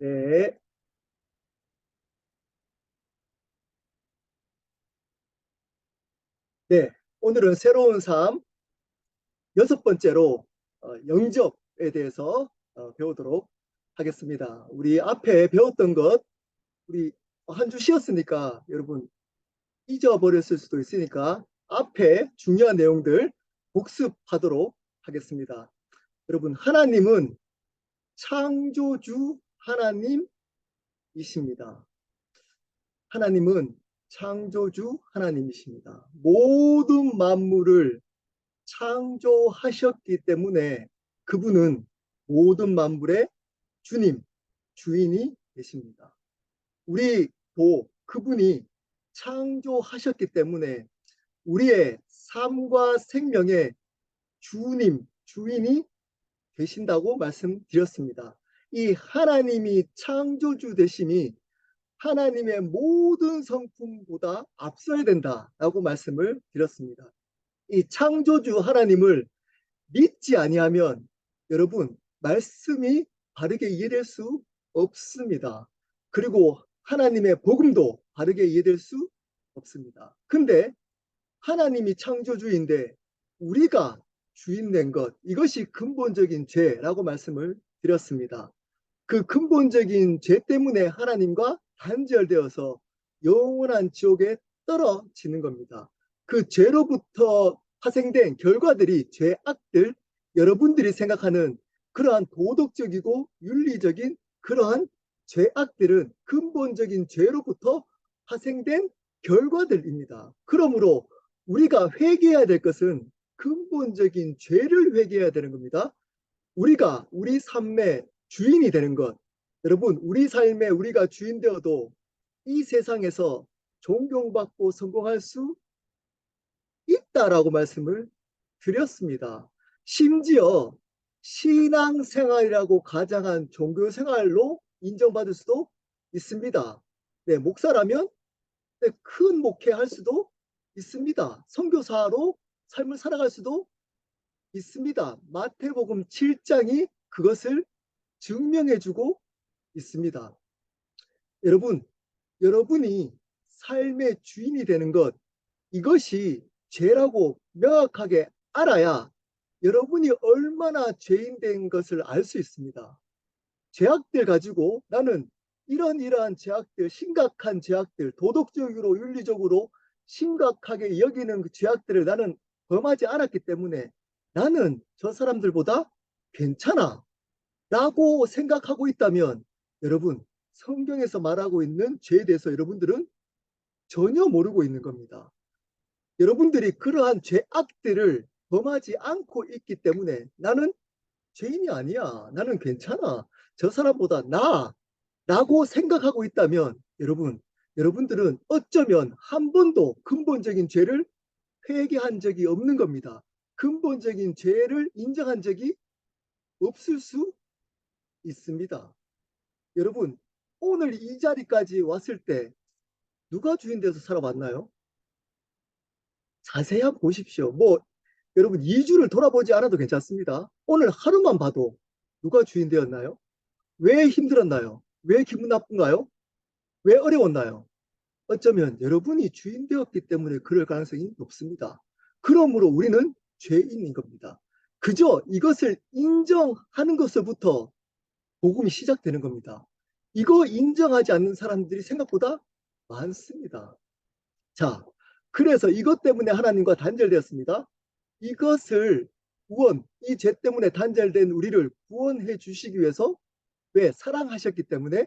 네. 네. 오늘은 새로운 삶 여섯 번째로 영접에 대해서 배우도록 하겠습니다. 우리 앞에 배웠던 것, 우리 한 주 쉬었으니까 여러분 잊어버렸을 수도 있으니까 앞에 중요한 내용들 복습하도록 하겠습니다. 여러분, 하나님은 창조주 하나님이십니다. 하나님은 창조주 하나님이십니다. 모든 만물을 창조하셨기 때문에 그분은 모든 만물의 주님, 주인이 되십니다. 우리도 그분이 창조하셨기 때문에 우리의 삶과 생명의 주님, 주인이 되신다고 말씀드렸습니다. 이 하나님이 창조주 되심이 하나님의 모든 성품보다 앞서야 된다라고 말씀을 드렸습니다. 이 창조주 하나님을 믿지 아니하면 여러분 말씀이 바르게 이해될 수 없습니다. 그리고 하나님의 복음도 바르게 이해될 수 없습니다. 근데 하나님이 창조주인데 우리가 주인 된 것, 이것이 근본적인 죄라고 말씀을 드렸습니다. 그 근본적인 죄 때문에 하나님과 단절되어서 영원한 지옥에 떨어지는 겁니다. 그 죄로부터 파생된 결과들이 죄악들, 여러분들이 생각하는 그러한 도덕적이고 윤리적인 그러한 죄악들은 근본적인 죄로부터 파생된 결과들입니다. 그러므로 우리가 회개해야 될 것은 근본적인 죄를 회개해야 되는 겁니다. 우리가 우리 삶의 주인이 되는 것. 여러분, 우리 삶에 우리가 주인 되어도 이 세상에서 존경받고 성공할 수 있다라고 말씀을 드렸습니다. 심지어 신앙생활이라고 가장한 종교생활로 인정받을 수도 있습니다. 네, 목사라면 네, 큰 목회할 수도 있습니다. 선교사로 삶을 살아갈 수도 있습니다. 마태복음 7장이 그것을 증명해주고 있습니다. 여러분, 여러분이 삶의 주인이 되는 것, 이것이 죄라고 명확하게 알아야 여러분이 얼마나 죄인 된 것을 알 수 있습니다. 죄악들 가지고 나는 이러한 죄악들, 심각한 죄악들, 도덕적으로 윤리적으로 심각하게 여기는 그 죄악들을 나는 범하지 않았기 때문에 나는 저 사람들보다 괜찮아 라고 생각하고 있다면 여러분, 성경에서 말하고 있는 죄에 대해서 여러분들은 전혀 모르고 있는 겁니다. 여러분들이 그러한 죄악들을 범하지 않고 있기 때문에 나는 죄인이 아니야. 나는 괜찮아. 저 사람보다 나아. 라고 생각하고 있다면 여러분, 여러분들은 어쩌면 한 번도 근본적인 죄를 회개한 적이 없는 겁니다. 근본적인 죄를 인정한 적이 없을 수 있습니다. 여러분, 오늘 이 자리까지 왔을 때 누가 주인 돼서 살아왔나요? 자세히 한번 보십시오. 여러분 2주를 돌아보지 않아도 괜찮습니다. 오늘 하루만 봐도 누가 주인 되었나요? 왜 힘들었나요? 왜 기분 나쁜가요? 왜 어려웠나요? 어쩌면 여러분이 주인 되었기 때문에 그럴 가능성이 높습니다. 그러므로 우리는 죄인인 겁니다. 그저 이것을 인정하는 것부터 복음이 시작되는 겁니다. 이거 인정하지 않는 사람들이 생각보다 많습니다. 자, 그래서 이것 때문에 하나님과 단절되었습니다. 이것을 이 죄 때문에 단절된 우리를 구원해 주시기 위해서 왜 사랑하셨기 때문에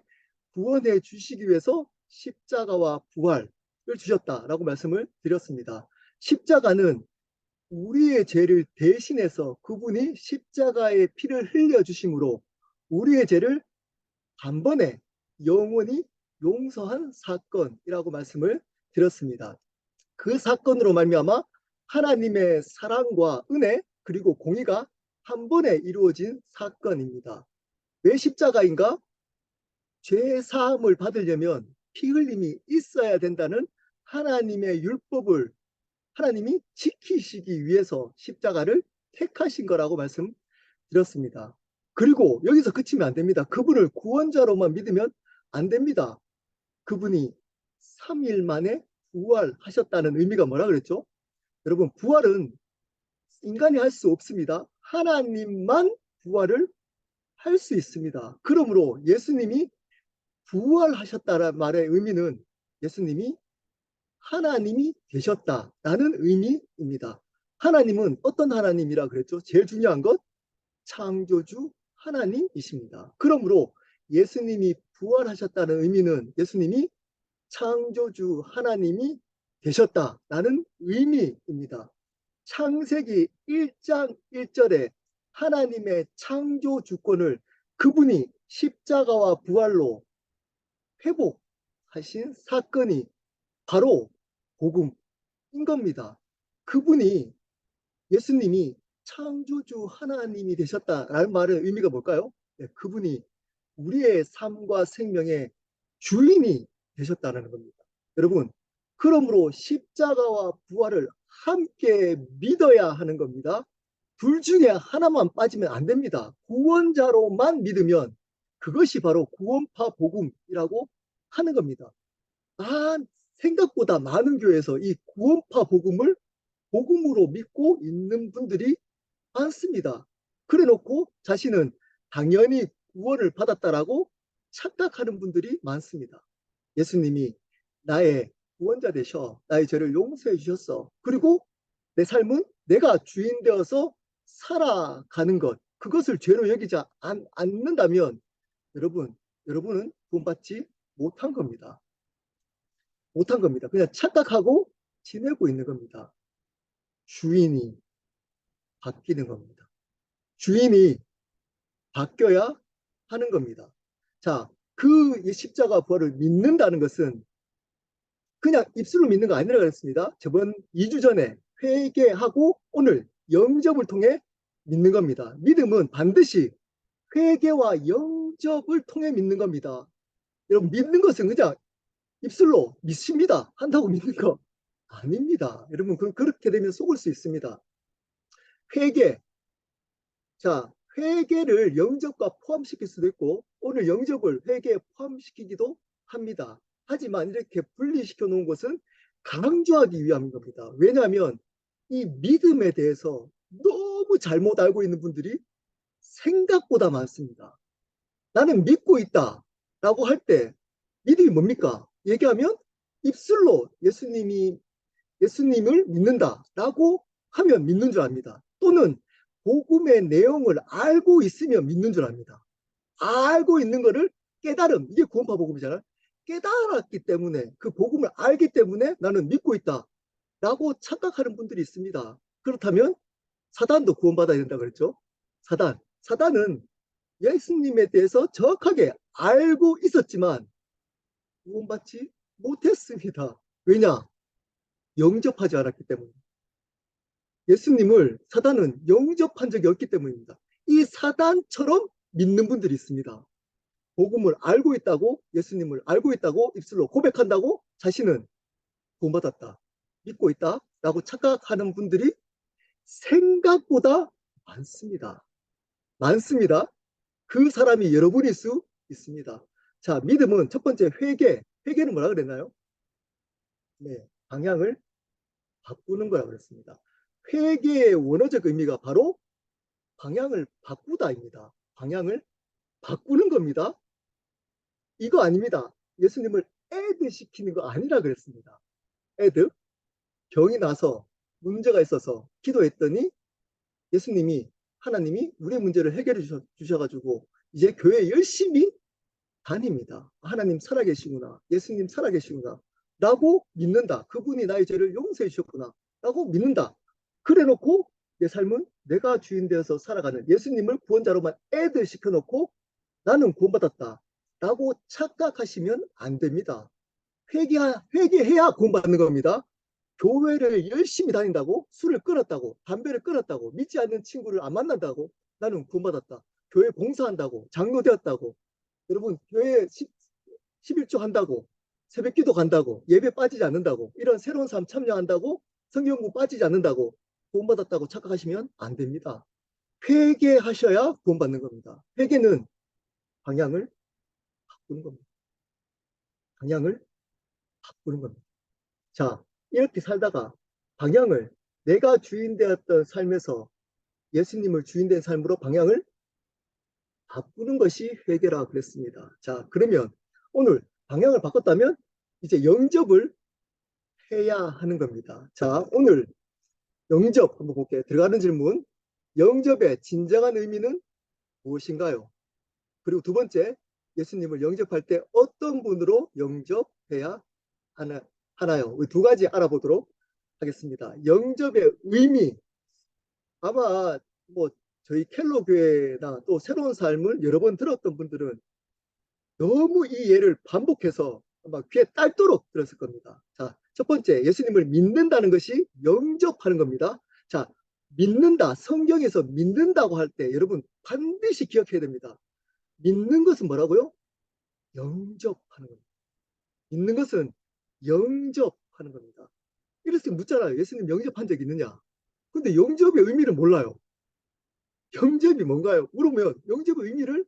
구원해 주시기 위해서 십자가와 부활을 주셨다라고 말씀을 드렸습니다. 십자가는 우리의 죄를 대신해서 그분이 십자가의 피를 흘려 주심으로 우리의 죄를 단번에 영원히 용서한 사건이라고 말씀을 드렸습니다. 그 사건으로 말미암아 하나님의 사랑과 은혜 그리고 공의가 한 번에 이루어진 사건입니다. 왜 십자가인가? 죄 사함을 받으려면 피 흘림이 있어야 된다는 하나님의 율법을 하나님이 지키시기 위해서 십자가를 택하신 거라고 말씀드렸습니다. 그리고 여기서 그치면 안 됩니다. 그분을 구원자로만 믿으면 안 됩니다. 그분이 3일 만에 부활하셨다는 의미가 뭐라 그랬죠? 여러분, 부활은 인간이 할 수 없습니다. 하나님만 부활을 할 수 있습니다. 그러므로 예수님이 부활하셨다는 말의 의미는 예수님이 하나님이 되셨다라는 의미입니다. 하나님은 어떤 하나님이라 그랬죠? 제일 중요한 것, 창조주 하나님이십니다. 그러므로 예수님이 부활하셨다는 의미는 예수님이 창조주 하나님이 되셨다라는 의미입니다. 창세기 1장 1절에 하나님의 창조 주권을 그분이 십자가와 부활로 회복하신 사건이 바로 복음인 겁니다. 그분이 예수님이 창조주 하나님이 되셨다라는 말의 의미가 뭘까요? 네, 그분이 우리의 삶과 생명의 주인이 되셨다는 겁니다. 여러분, 그러므로 십자가와 부활을 함께 믿어야 하는 겁니다. 둘 중에 하나만 빠지면 안 됩니다. 구원자로만 믿으면 그것이 바로 구원파 복음이라고 하는 겁니다. 생각보다 많은 교회에서 이 구원파 복음을 복음으로 믿고 있는 분들이 많습니다. 그래 놓고 자신은 당연히 구원을 받았다라고 착각하는 분들이 많습니다. 예수님이 나의 구원자 되셔. 나의 죄를 용서해 주셨어. 그리고 내 삶은 내가 주인 되어서 살아가는 것. 그것을 죄로 여기지 않는다면 여러분은 구원받지 못한 겁니다. 못한 겁니다. 그냥 착각하고 지내고 있는 겁니다. 주인이 바뀌는 겁니다. 주인이 바뀌어야 하는 겁니다. 자, 그 십자가 부활을 믿는다는 것은 그냥 입술로 믿는 거 아니라 그랬습니다. 저번 2주 전에 회개하고 오늘 영접을 통해 믿는 겁니다. 믿음은 반드시 회개와 영접을 통해 믿는 겁니다. 여러분, 믿는 것은 그냥 입술로 믿습니다. 한다고 믿는 거 아닙니다. 여러분, 그렇게 되면 속을 수 있습니다. 회개. 자, 회개를 영접과 포함시킬 수도 있고 오늘 영접을 회개에 포함시키기도 합니다. 하지만 이렇게 분리시켜 놓은 것은 강조하기 위함인 겁니다. 왜냐하면 이 믿음에 대해서 너무 잘못 알고 있는 분들이 생각보다 많습니다. 나는 믿고 있다 라고 할 때 믿음이 뭡니까? 얘기하면 입술로 예수님을 믿는다라고 하면 믿는 줄 압니다. 또는 복음의 내용을 알고 있으면 믿는 줄 압니다. 알고 있는 것을 깨달음, 이게 구원파 복음이잖아요. 깨달았기 때문에 그 복음을 알기 때문에 나는 믿고 있다 라고 착각하는 분들이 있습니다. 그렇다면 사단도 구원받아야 된다 그랬죠. 사단은 예수님에 대해서 정확하게 알고 있었지만 구원받지 못했습니다. 왜냐? 영접하지 않았기 때문에. 예수님을 사단은 영접한 적이 없기 때문입니다. 이 사단처럼 믿는 분들이 있습니다. 복음을 알고 있다고, 예수님을 알고 있다고 입술로 고백한다고 자신은 구원받았다, 믿고 있다 라고 착각하는 분들이 생각보다 많습니다. 많습니다. 그 사람이 여러분일 수 있습니다. 자, 믿음은 첫 번째 회개는 뭐라 그랬나요? 네, 방향을 바꾸는 거라고 그랬습니다. 회개의 원어적 의미가 바로 방향을 바꾸다입니다. 방향을 바꾸는 겁니다. 이거 아닙니다. 예수님을 애드 시키는 거 아니라 그랬습니다. 애드, 병이 나서 문제가 있어서 기도했더니 하나님이 우리 문제를 해결해 주셔가지고 이제 교회 열심히 다닙니다. 하나님 살아계시구나. 예수님 살아계시구나. 라고 믿는다. 그분이 나의 죄를 용서해 주셨구나. 라고 믿는다. 그래 놓고 내 삶은 내가 주인 되어서 살아가는 예수님을 구원자로만 애드 시켜놓고 나는 구원받았다 라고 착각하시면 안 됩니다. 회개해야 구원받는 겁니다. 교회를 열심히 다닌다고, 술을 끊었다고, 담배를 끊었다고, 믿지 않는 친구를 안 만난다고 나는 구원받았다. 교회 봉사한다고, 장로 되었다고, 여러분 교회 11조 한다고, 새벽기도 간다고, 예배 빠지지 않는다고, 이런 새로운 삶 참여한다고, 성경공부 빠지지 않는다고 구원받았다고 착각하시면 안 됩니다. 회개하셔야 구원받는 겁니다. 회개는 방향을 바꾸는 겁니다. 방향을 바꾸는 겁니다. 자, 이렇게 살다가 방향을 내가 주인 되었던 삶에서 예수님을 주인 된 삶으로 방향을 바꾸는 것이 회개라 그랬습니다. 자, 그러면 오늘 방향을 바꿨다면 이제 영접을 해야 하는 겁니다. 자, 오늘 영접 한번 볼게요. 들어가는 질문. 영접의 진정한 의미는 무엇인가요? 그리고 두 번째, 예수님을 영접할 때 어떤 분으로 영접해야 하나요? 두 가지 알아보도록 하겠습니다. 영접의 의미. 아마 뭐 저희 켈로 교회나 또 새로운 삶을 여러 번 들었던 분들은 너무 이 예를 반복해서 아마 귀에 딸도록 들었을 겁니다. 자, 첫 번째, 예수님을 믿는다는 것이 영접하는 겁니다. 자, 믿는다. 성경에서 믿는다고 할 때 여러분 반드시 기억해야 됩니다. 믿는 것은 뭐라고요? 영접하는 겁니다. 믿는 것은 영접하는 겁니다. 이래서 묻잖아요. 예수님 영접한 적 있느냐? 근데 영접의 의미를 몰라요. 영접이 뭔가요? 물으면 영접의 의미를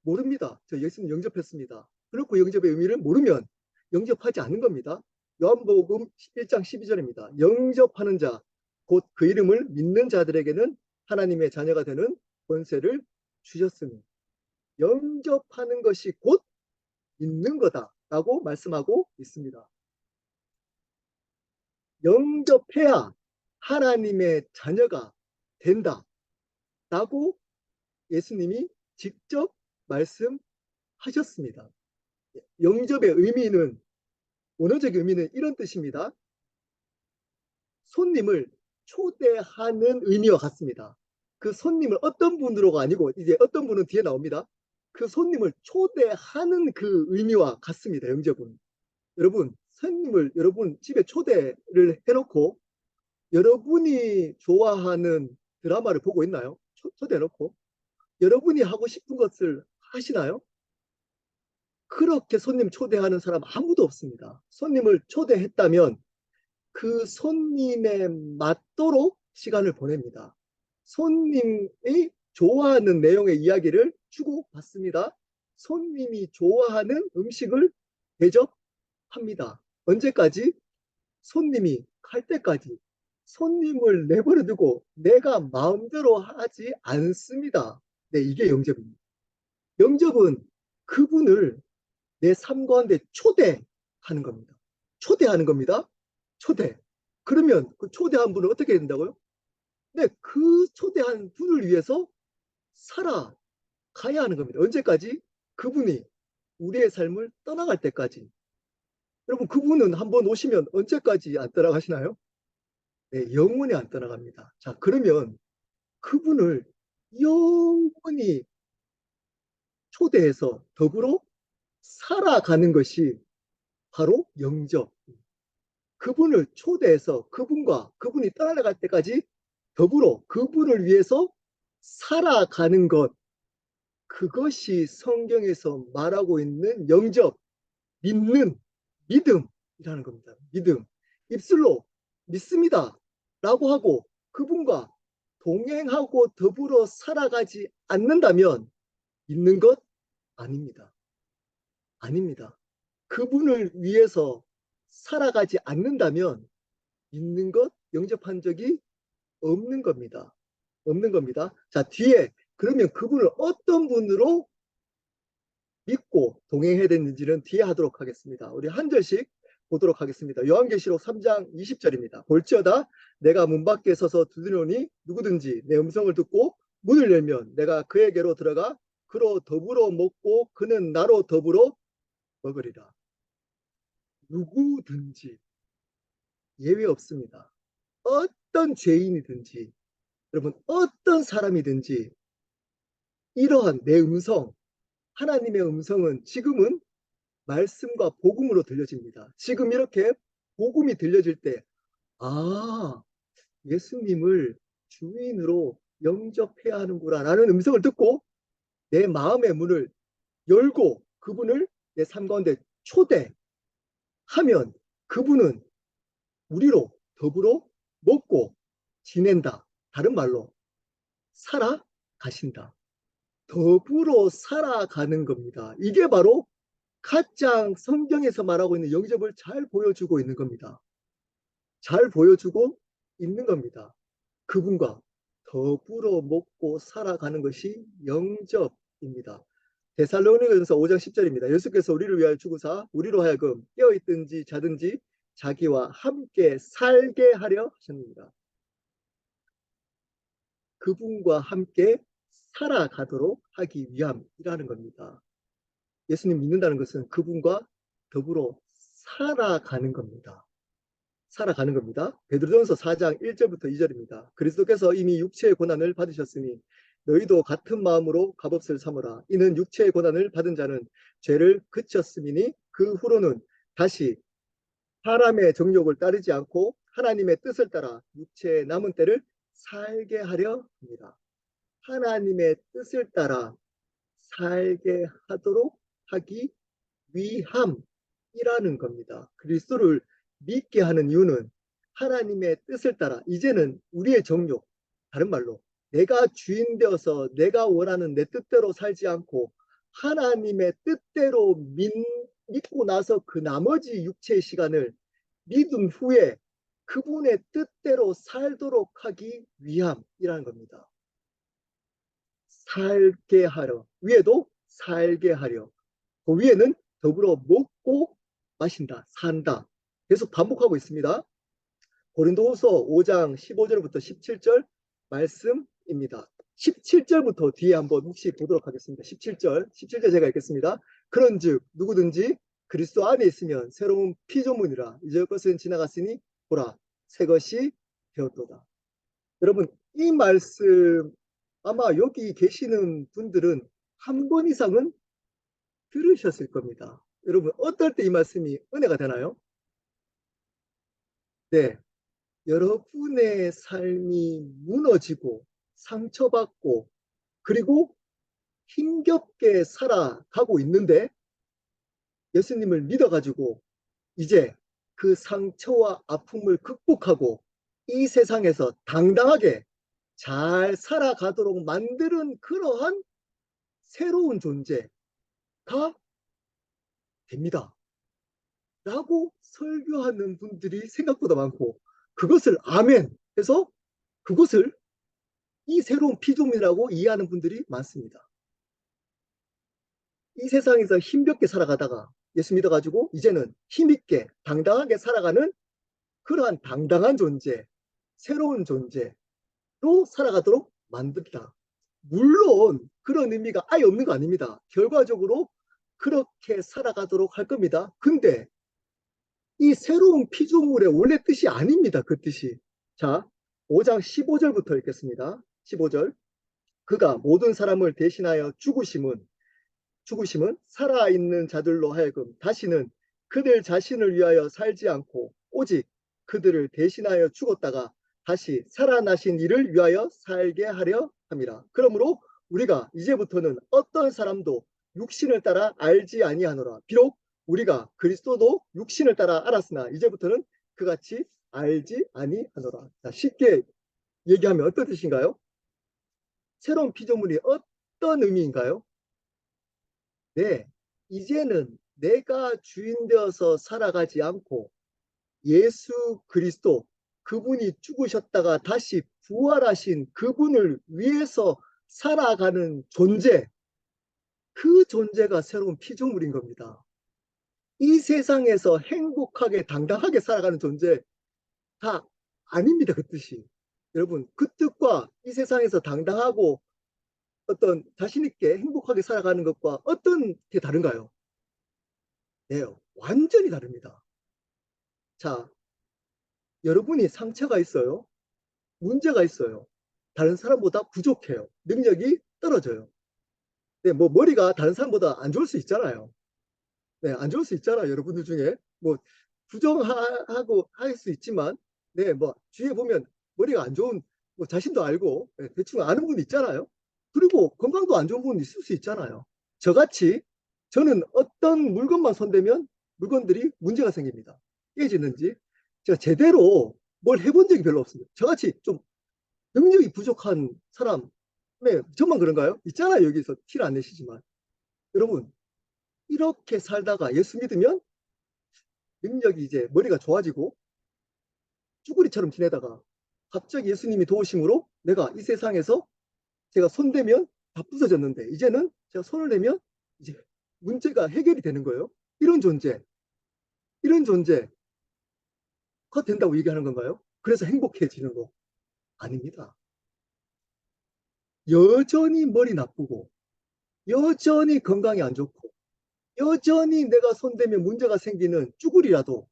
모릅니다. 저 예수님 영접했습니다. 그렇고 영접의 의미를 모르면 영접하지 않는 겁니다. 요한복음 1장 12절입니다. 영접하는 자, 곧 그 이름을 믿는 자들에게는 하나님의 자녀가 되는 권세를 주셨으니 영접하는 것이 곧 믿는 거다라고 말씀하고 있습니다. 영접해야 하나님의 자녀가 된다라고 예수님이 직접 말씀하셨습니다. 영접의 의미는, 원어적 의미는 이런 뜻입니다. 손님을 초대하는 의미와 같습니다. 그 손님을 어떤 분으로가 아니고 이제 어떤 분은 뒤에 나옵니다. 그 손님을 초대하는 그 의미와 같습니다. 영접은. 여러분, 손님을 여러분 집에 초대를 해놓고 여러분이 좋아하는 드라마를 보고 있나요? 초대해놓고 여러분이 하고 싶은 것을 하시나요? 그렇게 손님 초대하는 사람 아무도 없습니다. 손님을 초대했다면 그 손님에 맞도록 시간을 보냅니다. 손님이 좋아하는 내용의 이야기를 주고받습니다. 손님이 좋아하는 음식을 대접합니다. 언제까지? 손님이 갈 때까지. 손님을 내버려 두고 내가 마음대로 하지 않습니다. 네, 이게 영접입니다. 영접은 그분을 내 삶 가운데 초대하는 겁니다. 초대하는 겁니다. 초대. 그러면 그 초대한 분은 어떻게 된다고요? 네, 그 초대한 분을 위해서 살아가야 하는 겁니다. 언제까지? 그분이 우리의 삶을 떠나갈 때까지. 여러분, 그분은 한번 오시면 언제까지 안 떠나가시나요? 네, 영원히 안 떠나갑니다. 자, 그러면 그분을 영원히 초대해서 더불어 살아가는 것이 바로 영접. 그분을 초대해서 그분이 떠나갈 때까지 더불어 그분을 위해서 살아가는 것. 그것이 성경에서 말하고 있는 영접, 믿는, 믿음이라는 겁니다. 믿음. 입술로 믿습니다. 라고 하고 그분과 동행하고 더불어 살아가지 않는다면 믿는 것 아닙니다. 아닙니다. 그분을 위해서 살아가지 않는다면 믿는 것, 영접한 적이 없는 겁니다. 없는 겁니다. 자, 뒤에 그러면 그분을 어떤 분으로 믿고 동행해야 되는지는 뒤에 하도록 하겠습니다. 우리 한 절씩 보도록 하겠습니다. 요한계시록 3장 20절입니다. 볼지어다 내가 문 밖에 서서 두드리노니 누구든지 내 음성을 듣고 문을 열면 내가 그에게로 들어가 그로 더불어 먹고 그는 나로 더불어 먹으리라. 누구든지 예외 없습니다. 어떤 죄인이든지 여러분 어떤 사람이든지 이러한 내 음성, 하나님의 음성은 지금은 말씀과 복음으로 들려집니다. 지금 이렇게 복음이 들려질 때, 아, 예수님을 주인으로 영접해야 하는구나 라는 음성을 듣고 내 마음의 문을 열고 그분을 내 삶 가운데 초대하면 그분은 우리로 더불어 먹고 지낸다. 다른 말로 살아 살아가신다. 더불어 살아가는 겁니다. 이게 바로 가장 성경에서 말하고 있는 영접을 잘 보여주고 있는 겁니다. 잘 보여주고 있는 겁니다. 그분과 더불어 먹고 살아가는 것이 영접입니다. 데살로니가전서 5장 10절입니다. 예수께서 우리를 위하여 죽으사 우리로 하여금 깨어있든지 자든지 자기와 함께 살게 하려 하셨습니다. 그분과 함께 살아가도록 하기 위함이라는 겁니다. 예수님 믿는다는 것은 그분과 더불어 살아가는 겁니다. 살아가는 겁니다. 베드로전서 4장 1절부터 2절입니다. 그리스도께서 이미 육체의 고난을 받으셨으니 너희도 같은 마음으로 값없을 삼으라. 이는 육체의 고난을 받은 자는 죄를 그쳤음이니 그 후로는 다시 사람의 정욕을 따르지 않고 하나님의 뜻을 따라 육체의 남은 때를 살게 하려 합니다. 하나님의 뜻을 따라 살게 하도록 하기 위함이라는 겁니다. 그리스도를 믿게 하는 이유는 하나님의 뜻을 따라 이제는 우리의 정욕, 다른 말로 내가 주인 되어서 내가 원하는 내 뜻대로 살지 않고 하나님의 뜻대로 믿고 나서 그 나머지 육체의 시간을 믿은 후에 그분의 뜻대로 살도록 하기 위함이라는 겁니다. 살게 하려, 위에도 살게 하려, 그 위에는 더불어 먹고 마신다, 산다. 계속 반복하고 있습니다. 고린도후서 5장 15절부터 17절 말씀입니다. 17절부터 뒤에 한번 혹시 보도록 하겠습니다. 17절 제가 읽겠습니다. 그런즉 누구든지 그리스도 안에 있으면 새로운 피조물이라 이전 것은 지나갔으니 보라 새 것이 되었도다. 여러분 이 말씀 아마 여기 계시는 분들은 한 번 이상은 들으셨을 겁니다. 여러분 어떨 때 이 말씀이 은혜가 되나요? 네, 여러분의 삶이 무너지고 상처받고 그리고 힘겹게 살아가고 있는데 예수님을 믿어가지고 이제 그 상처와 아픔을 극복하고 이 세상에서 당당하게 잘 살아가도록 만드는 그러한 새로운 존재가 됩니다. 라고 설교하는 분들이 생각보다 많고 그것을 아멘 해서 그것을 이 새로운 피조물이라고 이해하는 분들이 많습니다. 이 세상에서 힘겹게 살아가다가 예수 믿어가지고 이제는 힘있게 당당하게 살아가는 그러한 당당한 존재, 새로운 존재로 살아가도록 만든다. 물론 그런 의미가 아예 없는 거 아닙니다. 결과적으로 그렇게 살아가도록 할 겁니다. 근데 이 새로운 피조물의 원래 뜻이 아닙니다. 그 뜻이. 자, 5장 15절부터 읽겠습니다. 15절. 그가 모든 사람을 대신하여 죽으심은 살아있는 자들로 하여금 다시는 그들 자신을 위하여 살지 않고 오직 그들을 대신하여 죽었다가 다시 살아나신 이를 위하여 살게 하려 함이라. 그러므로 우리가 이제부터는 어떤 사람도 육신을 따라 알지 아니하노라. 비록 우리가 그리스도도 육신을 따라 알았으나 이제부터는 그같이 알지 아니하노라. 자, 쉽게 얘기하면 어떤 뜻인가요? 새로운 피조물이 어떤 의미인가요? 네, 이제는 내가 주인 되어서 살아가지 않고 예수 그리스도 그분이 죽으셨다가 다시 부활하신 그분을 위해서 살아가는 존재, 그 존재가 새로운 피조물인 겁니다. 이 세상에서 행복하게 당당하게 살아가는 존재 다 아닙니다. 그 뜻이. 여러분 그 뜻과 이 세상에서 당당하고 어떤 자신 있게 행복하게 살아가는 것과 어떤 게 다른가요? 네, 완전히 다릅니다. 자, 여러분이 상처가 있어요. 문제가 있어요. 다른 사람보다 부족해요. 능력이 떨어져요. 네, 뭐 머리가 다른 사람보다 안 좋을 수 있잖아요. 네, 안 좋을 수 있잖아요. 여러분들 중에 뭐 부정하고 할 수 있지만, 네, 뭐 주위에 보면 머리가 안 좋은 뭐 자신도 알고 네, 대충 아는 분 있잖아요. 그리고 건강도 안 좋은 분 있을 수 있잖아요. 저같이 저는 어떤 물건만 손대면 물건들이 문제가 생깁니다. 깨지는지 제가 제대로 뭘 해본 적이 별로 없습니다. 저같이 좀 능력이 부족한 사람 네, 저만 그런가요? 있잖아요. 여기서 티를 안 내시지만. 여러분, 이렇게 살다가 예수 믿으면 능력이 이제 머리가 좋아지고 쭈구리처럼 지내다가 갑자기 예수님이 도우심으로 내가 이 세상에서 제가 손대면 다 부서졌는데 이제는 제가 손을 내면 이제 문제가 해결이 되는 거예요. 이런 존재, 이런 존재가 된다고 얘기하는 건가요? 그래서 행복해지는 거 아닙니다. 여전히 머리 나쁘고 여전히 건강이 안 좋고 여전히 내가 손대면 문제가 생기는 쭈구리라도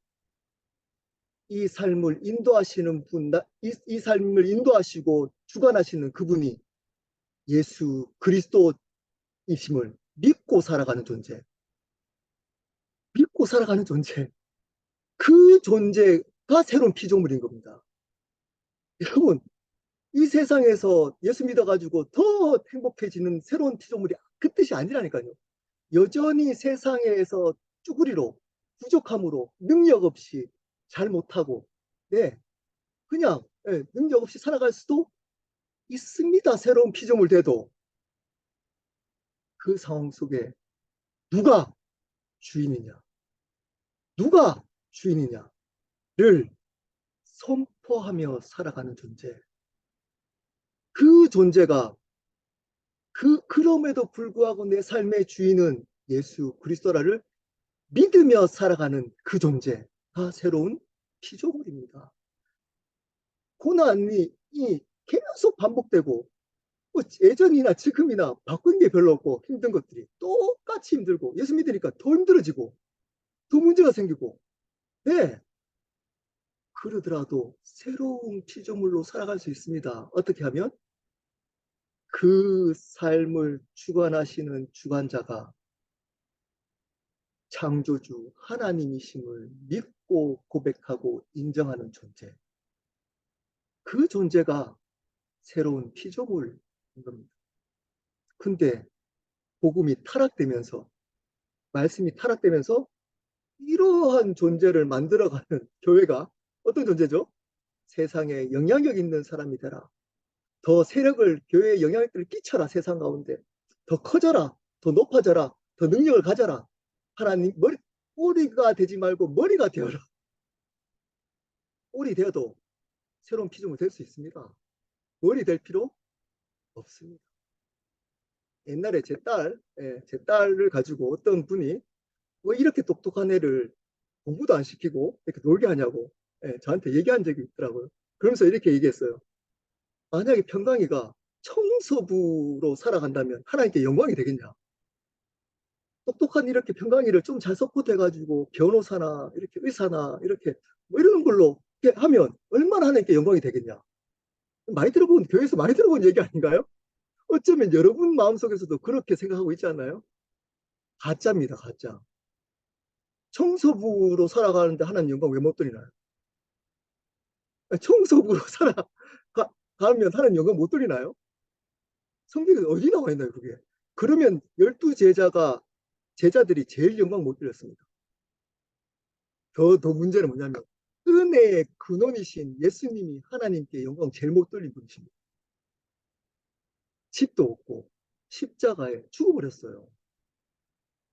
이 삶을 인도하시는 분, 이 삶을 인도하시고 주관하시는 그분이 예수 그리스도이심을 믿고 살아가는 존재, 믿고 살아가는 존재, 그 존재가 새로운 피조물인 겁니다. 여러분, 이 세상에서 예수 믿어가지고 더 행복해지는 새로운 피조물이 그 뜻이 아니라니까요. 여전히 세상에서 쭈구리로, 부족함으로, 능력 없이 잘 못하고, 네, 그냥 능력 없이 살아갈 수도 있습니다. 새로운 피조물 돼도. 그 상황 속에 누가 주인이냐, 누가 주인이냐를 선포하며 살아가는 존재. 그 존재가 그럼에도 불구하고 내 삶의 주인은 예수 그리스도라를 믿으며 살아가는 그 존재가 새로운 피조물입니다. 고난이 계속 반복되고 뭐 예전이나 지금이나 바꾼 게 별로 없고 힘든 것들이 똑같이 힘들고 예수 믿으니까 더 힘들어지고 더 문제가 생기고 네 그러더라도 새로운 피조물로 살아갈 수 있습니다. 어떻게 하면 그 삶을 주관하시는 주관자가 창조주 하나님이심을 믿고 고백하고 인정하는 존재. 그 존재가 새로운 피조물인 겁니다. 근데 복음이 타락되면서 말씀이 타락되면서 이러한 존재를 만들어가는 교회가 어떤 존재죠? 세상에 영향력 있는 사람이 되라. 더 세력을 교회에 영향력을 끼쳐라. 세상 가운데. 더 커져라. 더 높아져라. 더 능력을 가져라. 하나님 꼬리가 되지 말고 머리가 되어라. 꼬리 되어도 새로운 피조물 될 수 있습니다. 머리 될 필요 없습니다. 옛날에 제 딸을 가지고 어떤 분이 왜 이렇게 똑똑한 애를 공부도 안 시키고 이렇게 놀게 하냐고 저한테 얘기한 적이 있더라고요. 그러면서 이렇게 얘기했어요. 만약에 평강이가 청소부로 살아간다면 하나님께 영광이 되겠냐? 똑똑한 이렇게 평강이를 좀 잘 서포트해가지고 변호사나 이렇게 의사나 이렇게 뭐 이런 걸로 이렇게 하면 얼마나 하나님께 영광이 되겠냐? 많이 들어본 교회에서 많이 들어본 얘기 아닌가요? 어쩌면 여러분 마음속에서도 그렇게 생각하고 있지 않나요? 가짜입니다, 가짜. 청소부로 살아가는데 하나님 영광 왜 못 돌리나요? 청소부로 살아가면 하나님 영광 못 돌리나요? 성경에 어디 나와 있나요, 그게? 그러면 12제자가 제자들이 제일 영광 못 돌렸습니다. 더 문제는 뭐냐면 은혜의 근원이신 예수님이 하나님께 영광 제일 못 돌린 분이십니다. 집도 없고 십자가에 죽어버렸어요.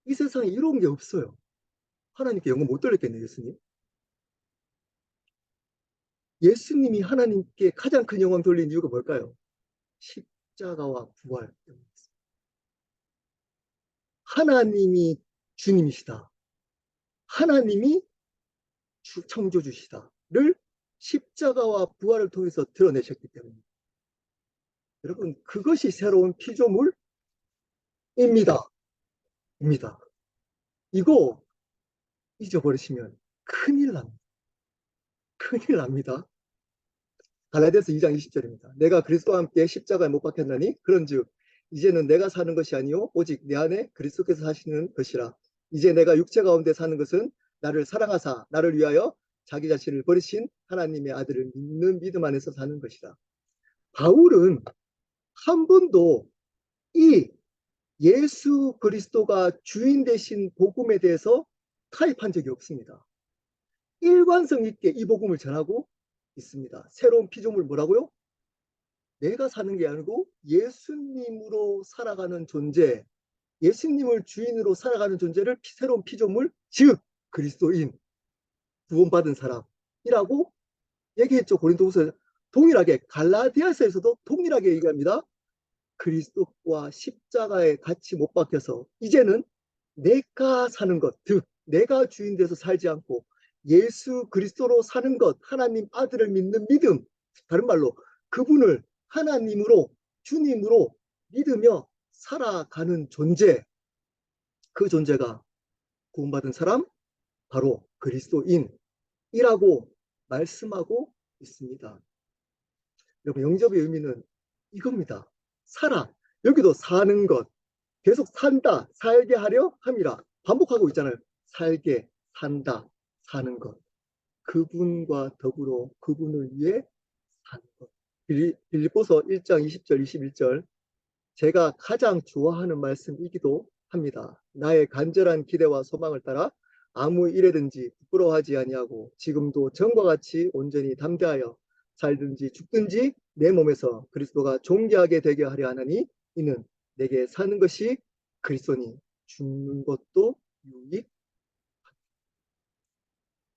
이 세상에 이런 게 없어요. 하나님께 영광 못 돌렸겠네요, 예수님. 예수님이 하나님께 가장 큰 영광 돌린 이유가 뭘까요? 십자가와 부활 때문입니다. 하나님이 주님이시다. 하나님이 창조주시다를 십자가와 부활을 통해서 드러내셨기 때문입니다. 여러분, 그것이 새로운 피조물입니다. 입니다. 이거 잊어버리시면 큰일 납니다. 큰일 납니다. 갈라디아서 2장 20절입니다. 내가 그리스도와 함께 십자가에 못 박혔나니 그런즉 이제는 내가 사는 것이 아니요 오직 내 안에 그리스도께서 사시는 것이라. 이제 내가 육체 가운데 사는 것은 나를 사랑하사 나를 위하여 자기 자신을 버리신 하나님의 아들을 믿는 믿음 안에서 사는 것이라. 바울은 한 번도 이 예수 그리스도가 주인 되신 복음에 대해서 타협한 적이 없습니다. 일관성 있게 이 복음을 전하고 있습니다. 새로운 피조물 뭐라고요? 내가 사는 게 아니고 예수님으로 살아가는 존재, 예수님을 주인으로 살아가는 존재를 새로운 피조물, 즉 그리스도인, 구원받은 사람이라고 얘기했죠. 고린도후서 동일하게 갈라디아서에서도 동일하게 얘기합니다. 그리스도와 십자가에 같이 못 박혀서 이제는 내가 사는 것, 즉 내가 주인 돼서 살지 않고 예수 그리스도로 사는 것, 하나님 아들을 믿는 믿음, 다른 말로 그분을 하나님으로 주님으로 믿으며 살아가는 존재, 그 존재가 구원받은 사람, 바로 그리스도인이라고 말씀하고 있습니다. 여러분, 영접의 의미는 이겁니다. 살아. 여기도 사는 것. 계속 산다, 살게 하려 함이라. 반복하고 있잖아요. 살게, 산다, 사는 것. 그분과 더불어 그분을 위해 사는 것. 빌립보서 1장 20절, 21절. 제가 가장 좋아하는 말씀이기도 합니다. 나의 간절한 기대와 소망을 따라 아무 일에든지 부끄러워하지 아니하고 지금도 전과 같이 온전히 담대하여 살든지 죽든지 내 몸에서 그리스도가 존귀하게 되게 하려 하나니 이는 내게 사는 것이 그리스도니 죽는 것도 유익.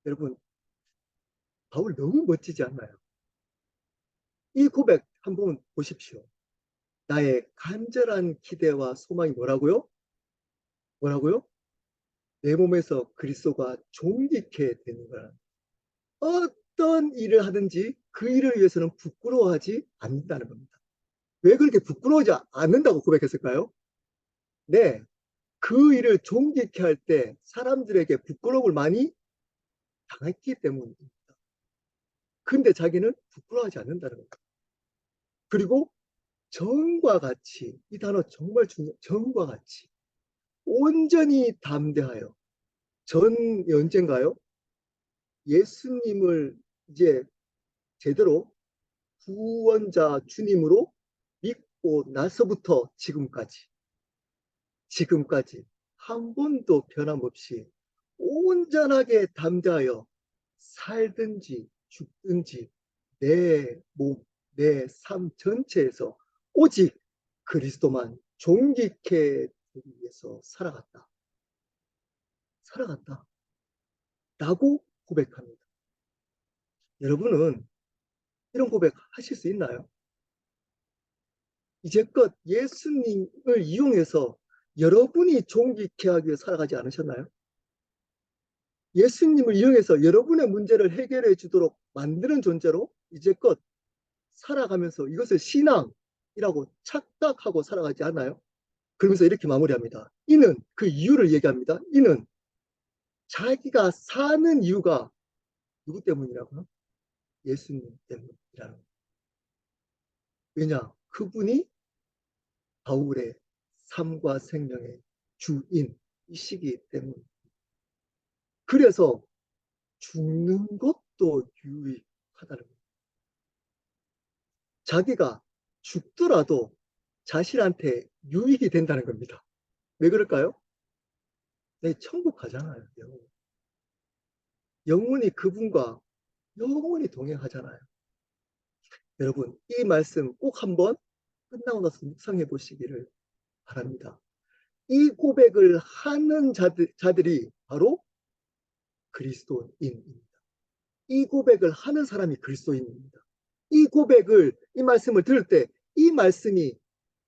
여러분, 바울 너무 멋지지 않나요? 이 고백 한번 보십시오. 나의 간절한 기대와 소망이 뭐라고요? 뭐라고요? 내 몸에서 그리스도가 존귀케 되는 거라. 어떤 일을 하든지 그 일을 위해서는 부끄러워하지 않는다는 겁니다. 왜 그렇게 부끄러워하지 않는다고 고백했을까요? 네, 그 일을 존귀케 할 때 사람들에게 부끄러움을 많이 당했기 때문입니다. 근데 자기는 부끄러워하지 않는다는 겁니다. 그리고 전과 같이, 이 단어 정말 중요해요. 전과 같이 온전히 담대하여. 전이 언젠가요? 예수님을 이제 제대로 구원자 주님으로 믿고 나서부터 지금까지 한 번도 변함없이 온전하게 담대하여 살든지 죽든지 내 몸, 내 삶 전체에서 오직 그리스도만 존귀케 되기 위해서 살아갔다 라고 고백합니다. 여러분은 이런 고백 하실 수 있나요? 이제껏 예수님을 이용해서 여러분이 존귀케 하기 위해 살아가지 않으셨나요? 예수님을 이용해서 여러분의 문제를 해결해 주도록 만드는 존재로 이제껏 살아가면서 이것을 신앙이라고 착각하고 살아가지 않나요? 그러면서 이렇게 마무리합니다. 이는 그 이유를 얘기합니다. 이는 자기가 사는 이유가 누구 때문이라고요? 예수님 때문이라는 거예요. 왜냐? 그분이 바울의 삶과 생명의 주인이시기 때문. 그래서 죽는 것도 유익하다는 거예요. 자기가 죽더라도 자신한테 유익이 된다는 겁니다. 왜 그럴까요? 네, 천국 가잖아요. 영원히 그분과 영원히 동행하잖아요. 여러분, 이 말씀 꼭 한번 끝나고 나서 묵상해 보시기를 바랍니다. 이 고백을 하는 자들이 바로 그리스도인입니다. 이 고백을 하는 사람이 그리스도인입니다. 이 말씀을 들을 때 이 말씀이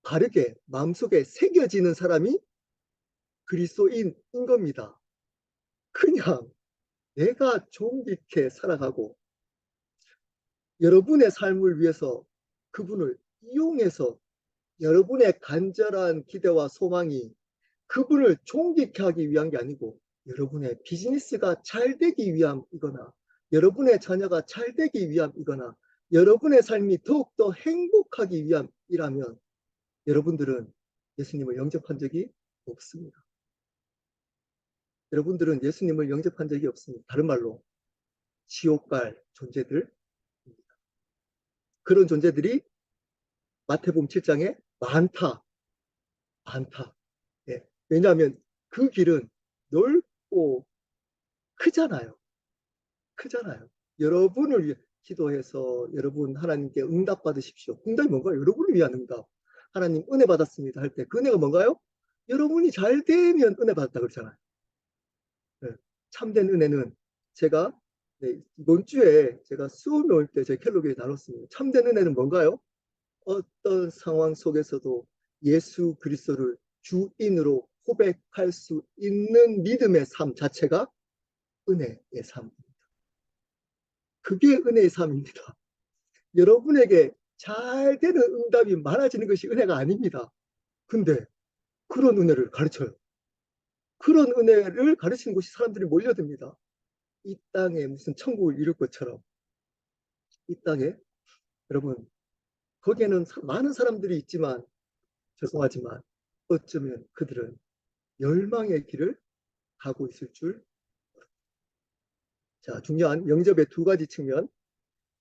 바르게 마음속에 새겨지는 사람이 그리스도인인 겁니다. 그냥 내가 존귀케 살아가고 여러분의 삶을 위해서 그분을 이용해서 여러분의 간절한 기대와 소망이 그분을 존귀케 하기 위한 게 아니고 여러분의 비즈니스가 잘 되기 위함이거나 여러분의 자녀가 잘 되기 위함이거나 여러분의 삶이 더욱더 행복하기 위함이라면 여러분들은 예수님을 영접한 적이 없습니다. 여러분들은 예수님을 영접한 적이 없습니다. 다른 말로 지옥 갈 존재들입니다. 그런 존재들이 마태복음 7장에 많다. 예. 왜냐하면 그 길은 넓고 크잖아요. 여러분을 위해 기도해서 여러분 하나님께 응답 받으십시오. 응답이 뭔가 여러분을 위한 응답. 하나님 은혜 받았습니다 할 때 그 은혜가 뭔가요? 여러분이 잘 되면 은혜 받았다 그러잖아요. 네. 참된 은혜는 제가 이번 주에 제가 수업 배울 때 제 켈로그에 나눴습니다. 참된 은혜는 뭔가요? 어떤 상황 속에서도 예수 그리스도를 주인으로 고백할 수 있는 믿음의 삶 자체가 은혜의 삶입니다. 그게 은혜의 삶입니다. 여러분에게 잘 되는 응답이 많아지는 것이 은혜가 아닙니다. 근데 그런 은혜를 가르쳐요. 그런 은혜를 가르치는 곳이 사람들이 몰려듭니다. 이 땅에 무슨 천국을 이룰 것처럼 이 땅에 여러분 거기에는 많은 사람들이 있지만 죄송하지만 어쩌면 그들은 멸망의 길을 가고 있을 줄. 자, 중요한 영접의 두 가지 측면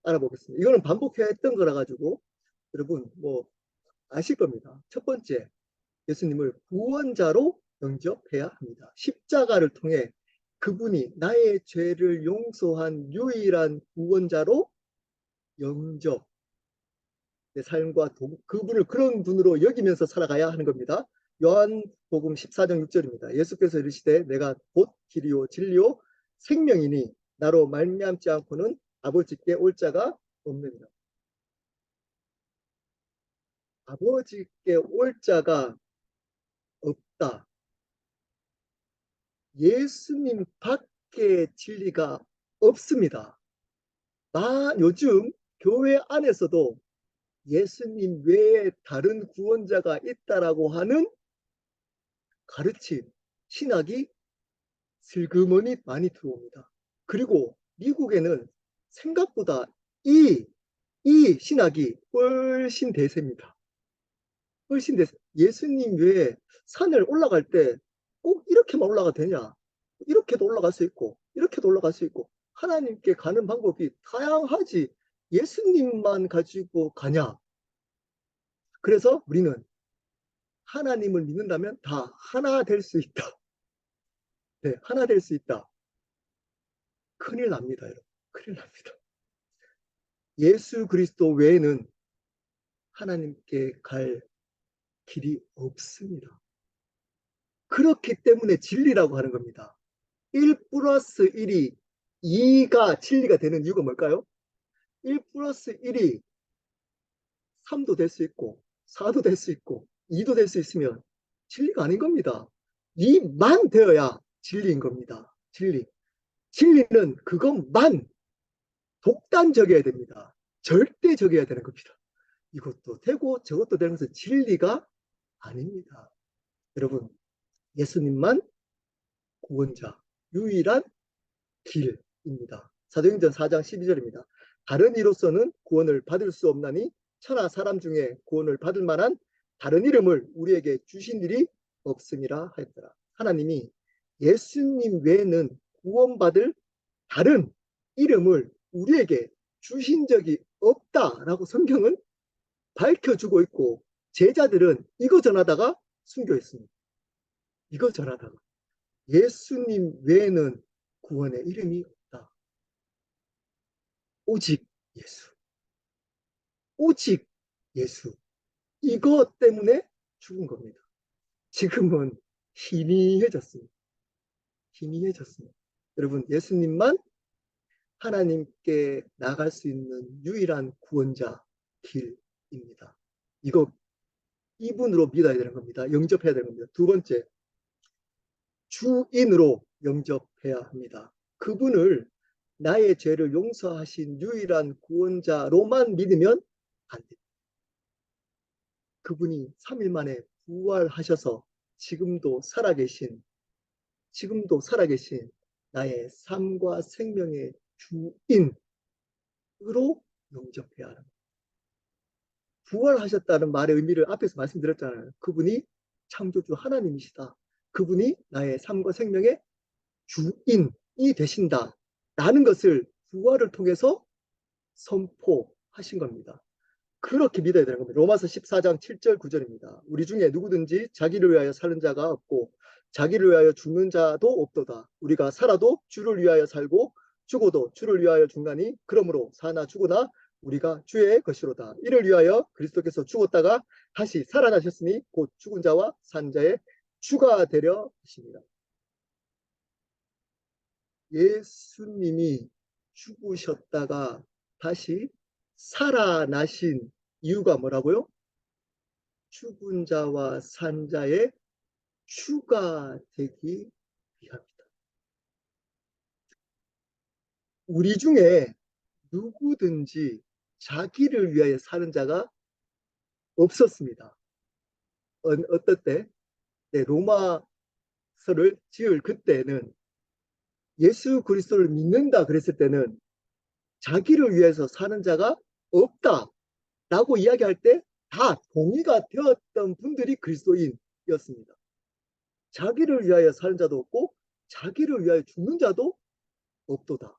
알아보겠습니다. 이거는 반복해야 했던 거라 가지고 여러분 뭐 아실 겁니다. 첫 번째, 예수님을 구원자로 영접해야 합니다. 십자가를 통해 그분이 나의 죄를 용서한 유일한 구원자로 영접, 내 삶과 그분을 그런 분으로 여기면서 살아가야 하는 겁니다. 요한복음 14장 6절입니다. 예수께서 이르시되 내가 곧 길이요 진리요 생명이니 나로 말미암지 않고는 아버지께 올 자가 없느니라. 아버지께 올 자가 없다. 예수님 밖에 진리가 없습니다. 요즘 교회 안에서도 예수님 외에 다른 구원자가 있다라고 하는 가르침, 신학이 슬그머니 많이 들어옵니다. 그리고 미국에는 생각보다 이 신학이 훨씬 대세입니다. 훨씬 대세. 예수님 외에 산을 올라갈 때 꼭 이렇게만 올라가도 되냐? 이렇게도 올라갈 수 있고, 이렇게도 올라갈 수 있고, 하나님께 가는 방법이 다양하지. 예수님만 가지고 가냐? 그래서 우리는 하나님을 믿는다면 다 하나 될 수 있다. 네, 하나 될 수 있다. 큰일 납니다, 여러분. 큰일 납니다. 예수 그리스도 외에는 하나님께 갈 길이 없습니다. 그렇기 때문에 진리라고 하는 겁니다. 1 플러스 1이 2가 진리가 되는 이유가 뭘까요? 1 플러스 1이 3도 될 수 있고 4도 될 수 있고 2도 될 수 있으면 진리가 아닌 겁니다. 2만 되어야 진리인 겁니다. 진리는 그것만 독단적이어야 됩니다. 절대적이어야 되는 겁니다. 이것도 되고 저것도 되는 것은 진리가 아닙니다. 여러분, 예수님만 구원자, 유일한 길입니다. 사도행전 4장 12절입니다. 다른 이로서는 구원을 받을 수 없나니 천하 사람 중에 구원을 받을 만한 다른 이름을 우리에게 주신 일이 없음이라 하였더라. 하나님이 예수님 외에는 구원받을 다른 이름을 우리에게 주신 적이 없다라고 성경은 밝혀주고 있고 제자들은 이거 전하다가 순교 했습니다. 이거 전하다가 예수님 외에는 구원의 이름이 없다. 오직 예수. 오직 예수. 이것 때문에 죽은 겁니다. 지금은 희미해졌습니다. 희미해졌습니다. 여러분, 예수님만 하나님께 나갈 수 있는 유일한 구원자 길입니다. 이분으로 믿어야 되는 겁니다. 영접해야 되는 겁니다. 두 번째, 주인으로 영접해야 합니다. 그분을 나의 죄를 용서하신 유일한 구원자로만 믿으면 안 됩니다. 그분이 3일 만에 부활하셔서 지금도 살아계신 나의 삶과 생명의 주인으로 영접해야 합니다. 부활하셨다는 말의 의미를 앞에서 말씀드렸잖아요. 그분이 창조주 하나님이시다. 그분이 나의 삶과 생명의 주인이 되신다. 라는 것을 부활을 통해서 선포하신 겁니다. 그렇게 믿어야 되는 겁니다. 로마서 14장 7절 9절입니다. 우리 중에 누구든지 자기를 위하여 사는 자가 없고 자기를 위하여 죽는 자도 없도다. 우리가 살아도 주를 위하여 살고 죽어도 주를 위하여 죽나니 그러므로 사나 죽으나 우리가 주의 것이로다. 이를 위하여 그리스도께서 죽었다가 다시 살아나셨으니 곧 죽은 자와 산 자의 주가 되려 하십니다. 예수님이 죽으셨다가 다시 살아나신 이유가 뭐라고요? 죽은 자와 산 자의 주가 되기 위함이다. 우리 중에 누구든지 자기를 위하여 사는 자가 없었습니다. 어떨 때? 네, 로마서를 지을 그때는 예수 그리스도를 믿는다 그랬을 때는 자기를 위해서 사는 자가 없다라고 이야기할 때 다 동의가 되었던 분들이 그리스도인이었습니다. 자기를 위하여 사는 자도 없고 자기를 위하여 죽는 자도 없도다.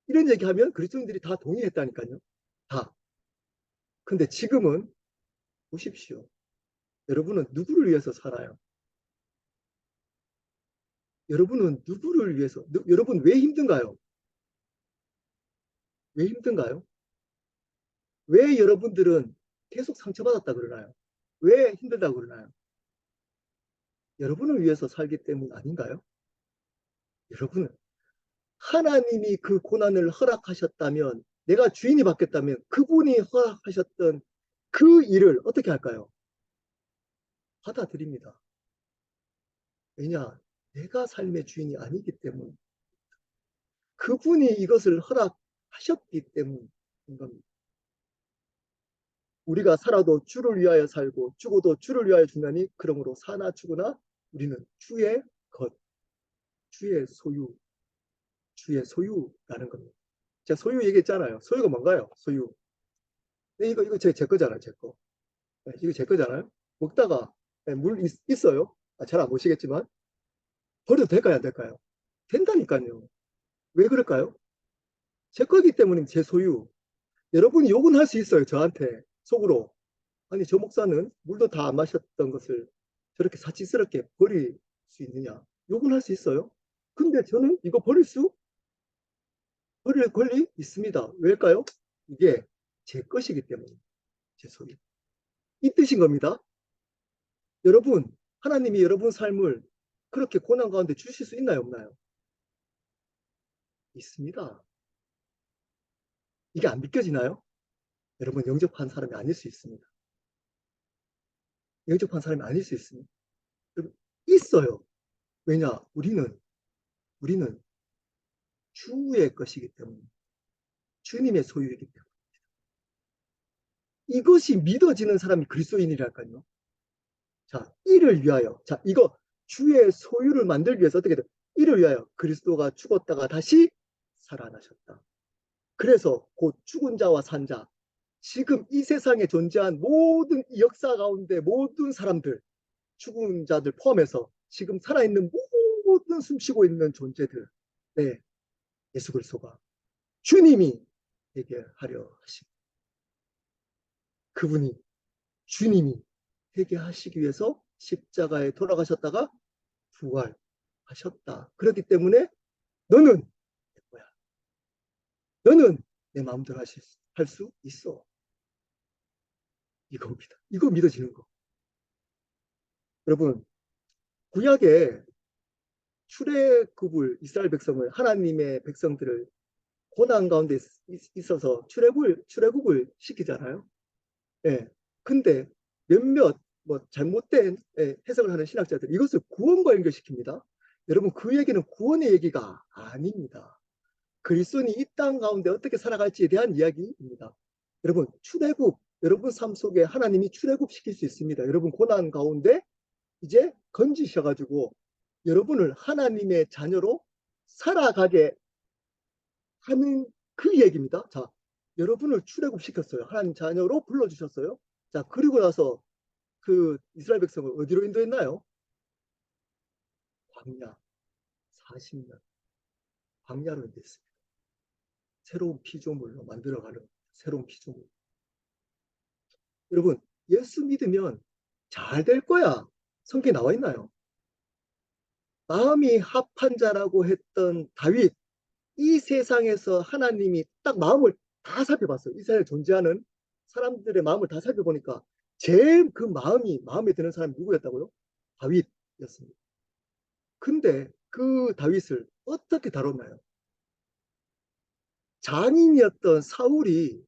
이런 얘기하면 그리스도인들이 다 동의했다니까요. 다. 근데 지금은 보십시오. 여러분은 누구를 위해서 살아요? 여러분은 누구를 위해서, 여러분 왜 힘든가요? 왜 힘든가요? 왜 여러분들은 계속 상처받았다 그러나요? 왜 힘들다 그러나요? 여러분을 위해서 살기 때문 아닌가요? 여러분은 하나님이 그 고난을 허락하셨다면, 내가 주인이 바뀌었다면 그분이 허락하셨던 그 일을 어떻게 할까요? 받아들입니다. 왜냐? 내가 삶의 주인이 아니기 때문, 그분이 이것을 허락하셨기 때문인 겁니다. 우리가 살아도 주를 위하여 살고 죽어도 주를 위하여 죽나니 그러므로 사나 죽으나 우리는 주의 것, 주의 소유, 주의 소유라는 겁니다. 제가 소유 얘기했잖아요. 소유가 뭔가요? 소유. 이거 제 거잖아요. 제 거. 이거 제 거잖아요. 먹다가 물 있어요. 잘 안 보시겠지만 버려도 될까요? 안 될까요? 된다니까요. 왜 그럴까요? 제 거기 때문에 제 소유. 여러분이 욕은 할 수 있어요. 저한테 속으로. 아니 저 목사는 물도 다 안 마셨던 것을 저렇게 사치스럽게 버릴 수 있느냐. 욕은 할 수 있어요. 근데 저는 이거 버릴 권리 있습니다. 왜일까요? 이게 제 것이기 때문에 제 소유. 이 뜻인 겁니다. 여러분, 하나님이 여러분 삶을 그렇게 고난 가운데 주실 수 있나요, 없나요? 있습니다. 이게 안 믿겨지나요? 여러분, 영접한 사람이 아닐 수 있습니다. 영접한 사람이 아닐 수 있습니다. 여러분, 있어요. 왜냐? 우리는 주의 것이기 때문에, 주님의 소유이기 때문에. 이것이 믿어지는 사람이 그리스도인이랄까요? 자, 이를 위하여. 자, 이거 주의 소유를 만들기 위해서 어떻게 돼? 이를 위하여 그리스도가 죽었다가 다시 살아나셨다. 그래서 곧 죽은 자와 산 자, 지금 이 세상에 존재한 모든 역사 가운데 모든 사람들, 죽은 자들 포함해서 지금 살아있는 모든 숨쉬고 있는 존재들, 네, 예수 그리스도가 주님이 회개하려 하십니다. 그분이 주님이 회개하시기 위해서 십자가에 돌아가셨다가 부활하셨다. 그렇기 때문에 너는 내 거야. 너는 내 마음대로 할 수 있어. 이겁니다. 이거 믿어지는 거. 여러분, 구약에 출애굽을 이스라엘 백성을 하나님의 백성들을 고난 가운데 있어서 출애굽을 시키잖아요. 예. 근데 몇몇 뭐 잘못된 해석을 하는 신학자들 이것을 구원과 연결시킵니다. 여러분 그 얘기는 구원의 얘기가 아닙니다. 그리스도인이 이 땅 가운데 어떻게 살아갈지에 대한 이야기입니다. 여러분 출애굽 여러분 삶 속에 하나님이 출애굽시킬 수 있습니다. 여러분 고난 가운데 이제 건지셔가지고 여러분을 하나님의 자녀로 살아가게 하는 그 얘기입니다. 자, 여러분을 출애굽시켰어요. 하나님 자녀로 불러주셨어요. 자, 그리고 나서 그 이스라엘 백성을 어디로 인도했나요? 광야 40년 광야로 인도했습니다. 새로운 피조물로 만들어가는 새로운 피조물. 여러분 예수 믿으면 잘 될 거야. 성경에 나와 있나요? 마음이 합한 자라고 했던 다윗 이 세상에서 하나님이 딱 마음을 다 살펴봤어요. 이스라엘에 존재하는 사람들의 마음을 다 살펴보니까 제일 그 마음에 드는 사람이 누구였다고요? 다윗이었습니다. 근데 그 다윗을 어떻게 다뤘나요? 장인이었던 사울이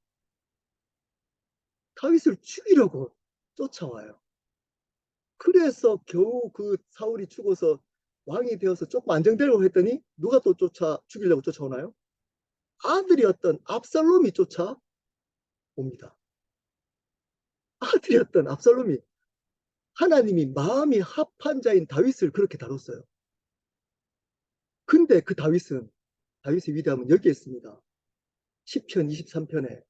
다윗을 죽이려고 쫓아와요. 그래서 겨우 그 사울이 죽어서 왕이 되어서 조금 안정되려고 했더니 누가 또 죽이려고 쫓아오나요? 아들이었던 압살롬이 쫓아옵니다. 아들이었던 압살롬이 하나님이 마음이 합한 자인 다윗을 그렇게 다뤘어요. 근데 그 다윗의 위대함은 여기에 있습니다. 시편 23편에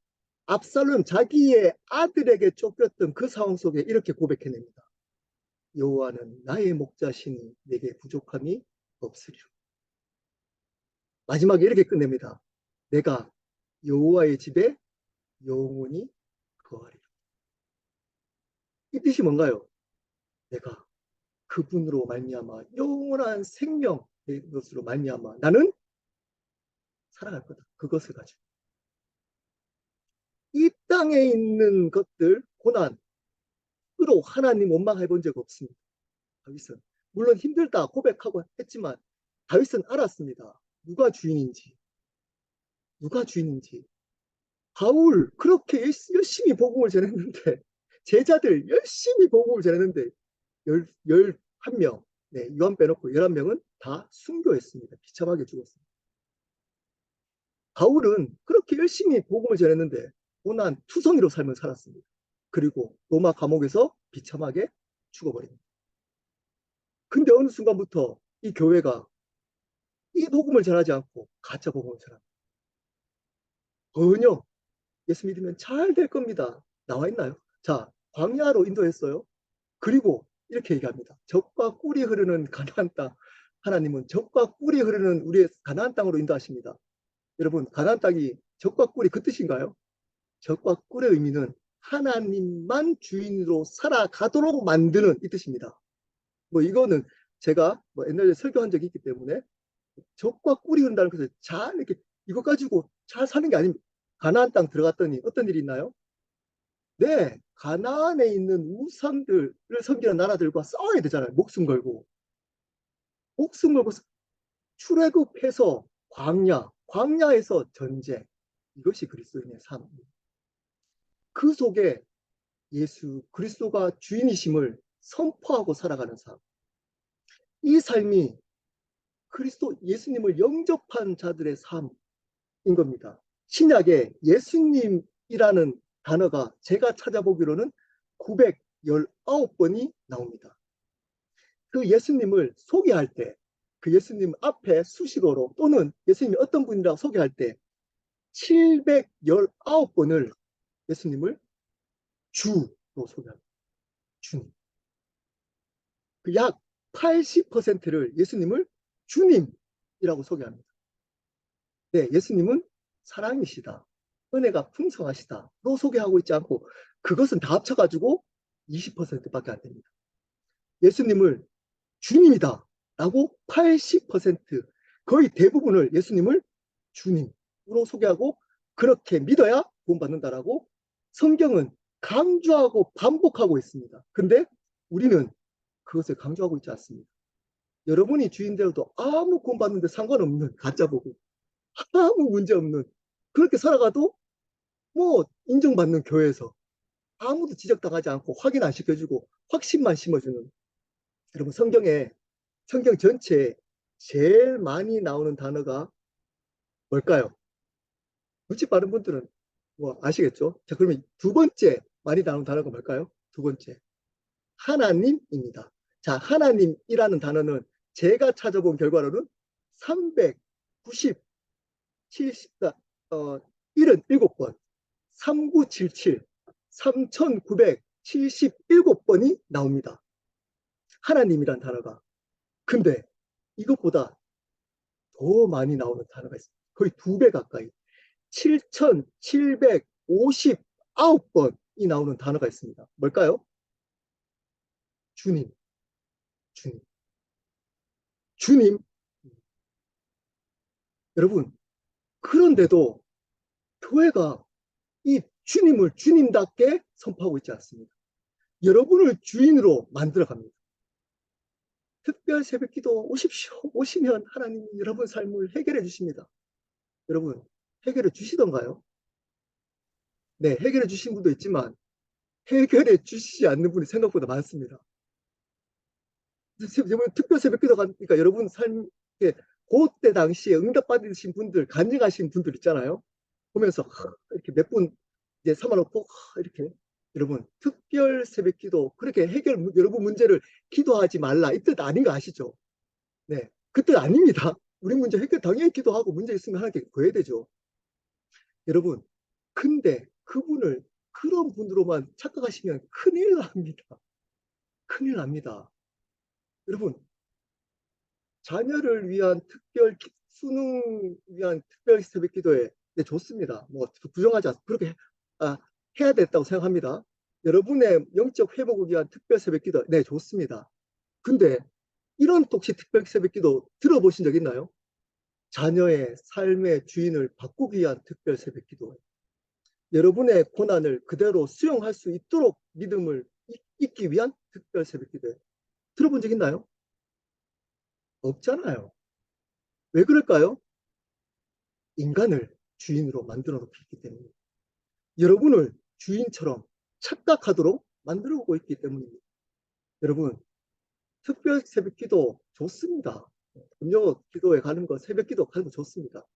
압살롬 자기의 아들에게 쫓겼던 그 상황 속에 이렇게 고백해냅니다. 여호와는 나의 목자시니 내게 부족함이 없으리라. 마지막에 이렇게 끝냅니다. 내가 여호와의 집에 영원히 거하리라. 이 뜻이 뭔가요? 내가 그분으로 말미암아 영원한 생명 것으로 말미암아 나는 살아갈 거다. 그것을 가지고 이 땅에 있는 것들 고난으로 하나님 원망해 본 적 없습니다. 다윗은 물론 힘들다 고백하고 했지만 다윗은 알았습니다. 누가 주인인지. 바울 그렇게 열심히 복음을 전했는데 제자들 열심히 복음을 전했는데 11명, 네, 요한 빼놓고 11명은 다 순교했습니다. 비참하게 죽었습니다. 바울은 그렇게 열심히 복음을 전했는데 고난 투성이로 삶을 살았습니다. 그리고 로마 감옥에서 비참하게 죽어버립니다. 근데 어느 순간부터 이 교회가 이 복음을 전하지 않고 가짜 복음을 전합니다. 전혀 예수 믿으면 잘 될 겁니다. 나와 있나요? 자, 광야로 인도했어요. 그리고 이렇게 얘기합니다. 젖과 꿀이 흐르는 가나안 땅. 하나님은 젖과 꿀이 흐르는 우리의 가나안 땅으로 인도하십니다. 여러분, 가나안 땅이 젖과 꿀이 그 뜻인가요? 젖과 꿀의 의미는 하나님만 주인으로 살아가도록 만드는 이 뜻입니다. 뭐 이거는 제가 뭐 옛날에 설교한 적이 있기 때문에 젖과 꿀이 흐른다는 것을 잘 이렇게 이거 가지고 잘 사는 게 아닙니다. 가나안 땅 들어갔더니 어떤 일이 있나요? 네, 가나안에 있는 우상들을 섬기는 나라들과 싸워야 되잖아요. 목숨 걸고 출애굽해서 광야에서 전쟁. 이것이 그리스도인의 삶입니다. 그 속에 예수 그리스도가 주인이심을 선포하고 살아가는 삶. 이 삶이 그리스도 예수님을 영접한 자들의 삶인 겁니다. 신약에 예수님이라는 단어가 제가 찾아보기로는 919번이 나옵니다. 그 예수님을 소개할 때, 그 예수님 앞에 수식어로 또는 예수님이 어떤 분이라고 소개할 때 719번을 예수님을 주로 소개합니다. 주님. 그 약 80%를 예수님을 주님이라고 소개합니다. 네, 예수님은 사랑이시다. 은혜가 풍성하시다로 소개하고 있지 않고 그것은 다 합쳐가지고 20%밖에 안 됩니다. 예수님을 주님이다 라고 80% 거의 대부분을 예수님을 주님으로 소개하고 그렇게 믿어야 구원받는다라고 성경은 강조하고 반복하고 있습니다. 근데 우리는 그것을 강조하고 있지 않습니다. 여러분이 주인 되어도 아무 구원받는데 상관없는 가짜 복음, 아무 문제 없는 그렇게 살아가도 뭐 인정받는 교회에서 아무도 지적당하지 않고 확인 안 시켜주고 확신만 심어주는 여러분 성경 전체에 제일 많이 나오는 단어가 뭘까요? 눈치 빠른 분들은 뭐 아시겠죠? 자, 그러면 두 번째 많이 나오는 단어가 뭘까요? 두 번째. 하나님입니다. 자, 하나님이라는 단어는 제가 찾아본 결과로는 390, 70, 77번, 3977, 3977번이 나옵니다. 하나님이란 단어가. 근데 이것보다 더 많이 나오는 단어가 있습니다. 거의 2배 가까이. 7,759번이 나오는 단어가 있습니다. 뭘까요? 주님, 주님, 주님. 여러분, 그런데도 교회가 이 주님을 주님답게 선포하고 있지 않습니다. 여러분을 주인으로 만들어 갑니다. 특별 새벽기도 오십시오. 오시면 하나님이 여러분 삶을 해결해 주십니다. 여러분 해결해 주시던가요? 네, 해결해 주신 분도 있지만 해결해 주시지 않는 분이 생각보다 많습니다. 특별 새벽기도 가니까 여러분 삶에 그때 당시에 응답받으신 분들, 간증하신 분들 있잖아요. 보면서 이렇게 몇 분 이제 삼아놓고 이렇게 여러분 특별 새벽기도 그렇게 여러분 문제를 기도하지 말라 이 뜻 아닌 거 아시죠? 네, 그 뜻 아닙니다. 우리 문제 해결 당연히 기도하고 문제 있으면 하나님께 구해야 되죠. 여러분 근데 그분을 그런 분으로만 착각하시면 큰일 납니다. 큰일 납니다. 여러분 자녀를 위한 수능 위한 특별 새벽 기도에 네, 좋습니다. 뭐 부정하지 않습니다. 그렇게 해야 됐다고 생각합니다. 여러분의 영적 회복을 위한 특별 새벽 기도 네, 좋습니다. 근데 이런 혹시 특별 새벽 기도 들어보신 적 있나요? 자녀의 삶의 주인을 바꾸기 위한 특별 새벽 기도. 여러분의 고난을 그대로 수용할 수 있도록 믿음을 잊기 위한 특별 새벽 기도. 들어본 적 있나요? 없잖아요. 왜 그럴까요? 인간을 주인으로 만들어 놓기 때문에 여러분을 주인처럼 착각하도록 만들어 오고 있기 때문입니다. 여러분 특별 새벽 기도 좋습니다. 금요 기도에 가는 거 새벽 기도 가는 거 좋습니다.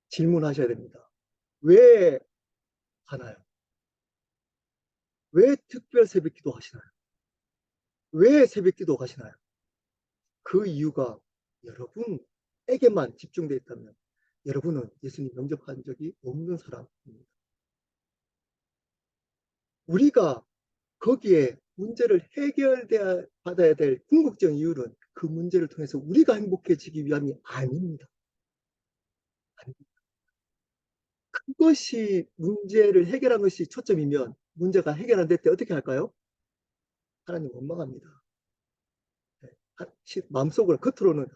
질문하셔야 됩니다. 왜 하나요? 왜 특별 새벽 기도 하시나요? 왜 새벽 기도 가시나요? 그 이유가 여러분에게만 집중되어 있다면 여러분은 예수님 영접한 적이 없는 사람입니다. 우리가 거기에 문제를 받아야 될 궁극적인 이유는 그 문제를 통해서 우리가 행복해지기 위함이 아닙니다. 그것이 문제를 해결한 것이 초점이면 문제가 해결 안 될 때 어떻게 할까요? 하나님 원망합니다. 마음속으로 겉으로는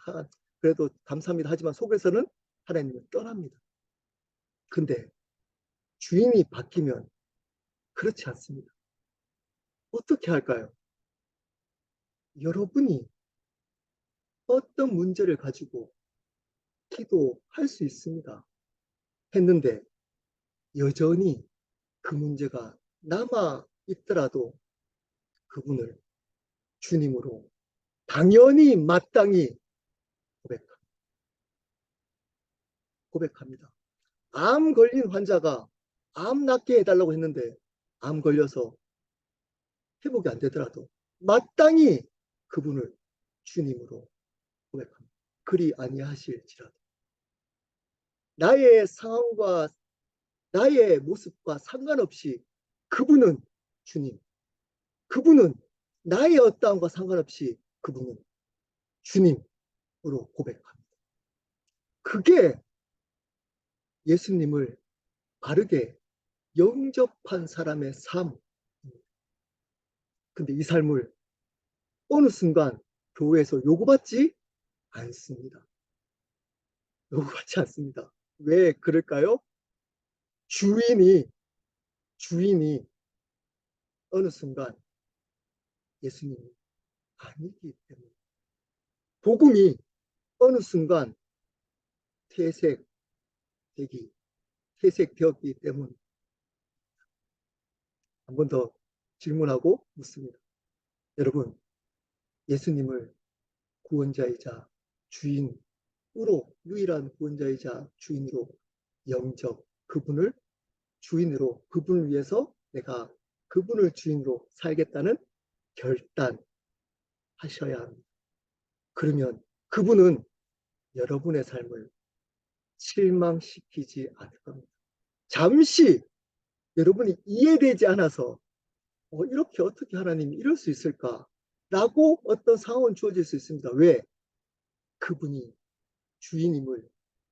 그래도 감사합니다 하지만 속에서는 하나님을 떠납니다. 근데 주인이 바뀌면 그렇지 않습니다. 어떻게 할까요? 여러분이 어떤 문제를 가지고 기도할 수 있습니다. 했는데 여전히 그 문제가 남아 있더라도 그분을 주님으로 당연히 마땅히 고백합니다. 암 걸린 환자가 암 낫게 해달라고 했는데 암 걸려서 회복이 안 되더라도 마땅히 그분을 주님으로 고백합니다. 그리 아니하실지라도 나의 상황과 나의 모습과 상관없이 그분은 주님, 그분은 나의 어떠함과 상관없이 그분은 주님으로 고백합니다. 그게 예수님을 바르게 영접한 사람의 삶. 근데 이 삶을 어느 순간 교회에서 요구받지 않습니다. 요구받지 않습니다. 왜 그럴까요? 주인이 어느 순간 예수님이 아니기 때문에 복음이 어느 순간 퇴색되었기 때문에 한 번 더 질문하고 묻습니다. 여러분 예수님을 구원자이자 주인으로 유일한 구원자이자 주인으로 영접 그분을 주인으로 그분을 위해서 내가 그분을 주인으로 살겠다는 결단하셔야 합니다. 그러면 그분은 여러분의 삶을 실망시키지 않을 겁니다. 잠시 여러분이 이해되지 않아서 이렇게 어떻게 하나님이 이럴 수 있을까? 라고 어떤 상황은 주어질 수 있습니다. 왜? 그분이 주인임을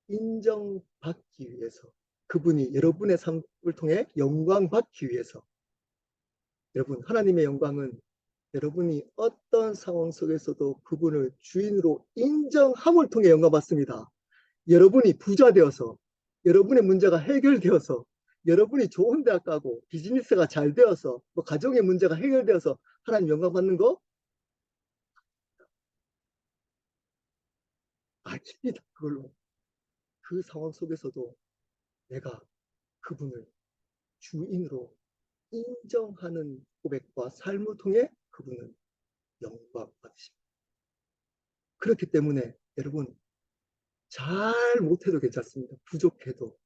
인정받기 위해서 그분이 여러분의 삶을 통해 영광 받기 위해서 여러분 하나님의 영광은 여러분이 어떤 상황 속에서도 그분을 주인으로 인정함을 통해 영광 받습니다. 여러분이 부자 되어서 여러분의 문제가 해결되어서 여러분이 좋은 대학 가고 비즈니스가 잘 되어서 뭐 가정의 문제가 해결되어서 하나님 영광 받는 거 아닙니다. 그걸로. 그 상황 속에서도 내가 그분을 주인으로 인정하는 고백과 삶을 통해 그분은 영광 받으십니다. 그렇기 때문에 여러분 잘 못해도 괜찮습니다. 부족해도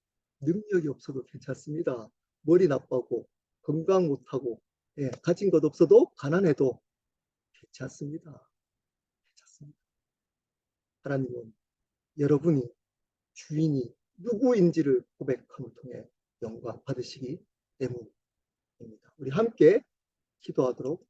능력이 없어도 괜찮습니다. 머리 나빠고 건강 못하고 예, 가진 것 없어도 가난해도 괜찮습니다. 괜찮습니다. 하나님은 여러분이 주인이 누구인지를 고백함을 통해 영광 받으시기 때문입니다. 우리 함께 기도하도록